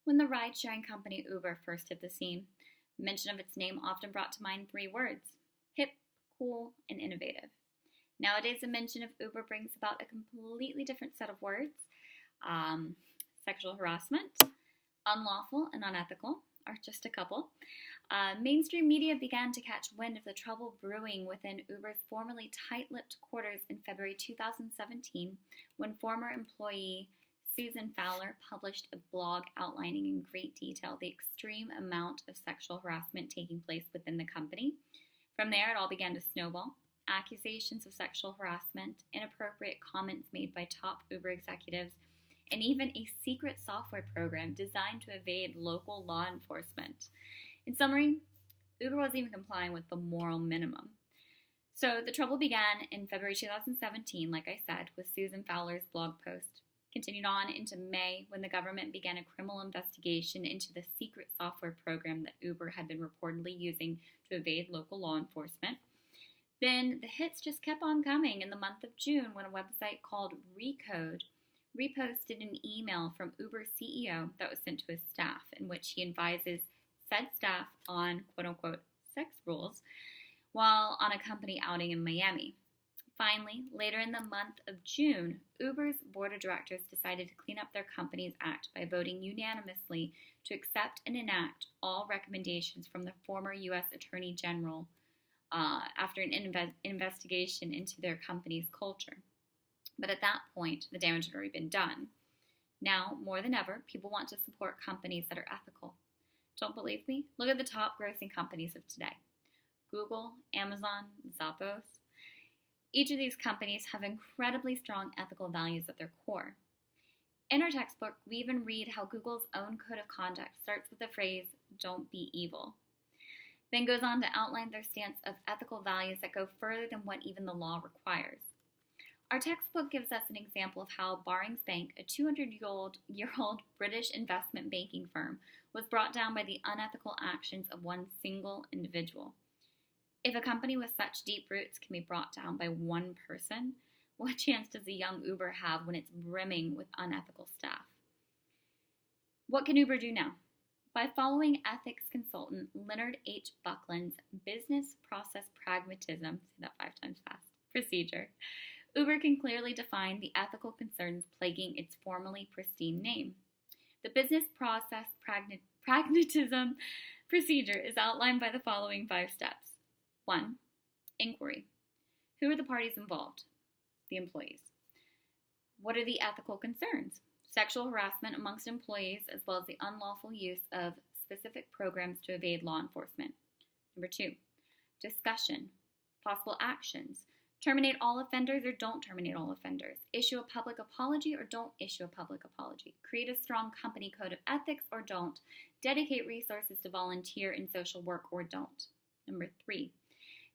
When the ride-sharing company Uber first hit the scene, mention of its name often brought to mind three words: hip, cool, and innovative. Nowadays, the mention of Uber brings about a completely different set of words. Um, Sexual harassment, unlawful, and unethical are just a couple. Mainstream media began to catch wind of the trouble brewing within Uber's formerly tight-lipped quarters in February 2017 when former employee Susan Fowler published a blog outlining in great detail the extreme amount of sexual harassment taking place within the company. From there, it all began to snowball. Accusations of sexual harassment, inappropriate comments made by top Uber executives, and even a secret software program designed to evade local law enforcement. In summary, Uber wasn't even complying with the moral minimum. So the trouble began in February 2017, like I said, with Susan Fowler's blog post. Continued on into May when the government began a criminal investigation into the secret software program that Uber had been reportedly using to evade local law enforcement. Then the hits just kept on coming in the month of June when a website called Recode reposted an email from Uber's CEO that was sent to his staff in which he advises said staff on quote-unquote sex rules while on a company outing in Miami. Finally, later in the month of June, Uber's board of directors decided to clean up their company's act by voting unanimously to accept and enact all recommendations from the former U.S. Attorney General after an investigation into their company's culture. But at that point, the damage had already been done. Now, more than ever, people want to support companies that are ethical. Don't believe me? Look at the top grossing companies of today: Google, Amazon, Zappos. Each of these companies have incredibly strong ethical values at their core. In our textbook, we even read how Google's own code of conduct starts with the phrase, "Don't be evil," then goes on to outline their stance of ethical values that go further than what even the law requires. Our textbook gives us an example of how Barings Bank, a 200-year-old British investment banking firm, was brought down by the unethical actions of one single individual. If a company with such deep roots can be brought down by one person, what chance does a young Uber have when it's brimming with unethical staff? What can Uber do now? By following ethics consultant Leonard H. Buckland's business process pragmatism, say that 5 times fast, procedure, Uber can clearly define the ethical concerns plaguing its formerly pristine name. The business process pragmatism procedure is outlined by the following 5 steps. 1. Inquiry. Who are the parties involved? The employees. What are the ethical concerns? Sexual harassment amongst employees, as well as the unlawful use of specific programs to evade law enforcement. Number 2. Discussion. Possible actions. Terminate all offenders or don't terminate all offenders. Issue a public apology or don't issue a public apology. Create a strong company code of ethics or don't. Dedicate resources to volunteer in social work or don't. Number 3.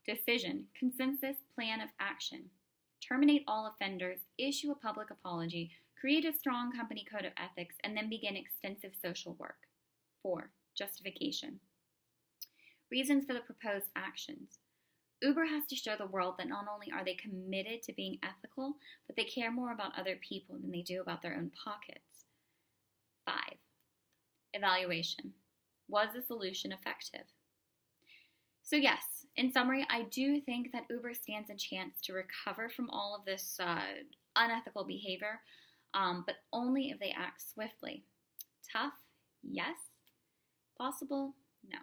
Decision. Consensus plan of action. Terminate all offenders, issue a public apology, create a strong company code of ethics, and then begin extensive social work. 4. Justification. Reasons for the proposed actions. Uber has to show the world that not only are they committed to being ethical, but they care more about other people than they do about their own pockets. 5. Evaluation. Was the solution effective? So yes, in summary, I do think that Uber stands a chance to recover from all of this unethical behavior, but only if they act swiftly. Tough? Yes. Possible? No.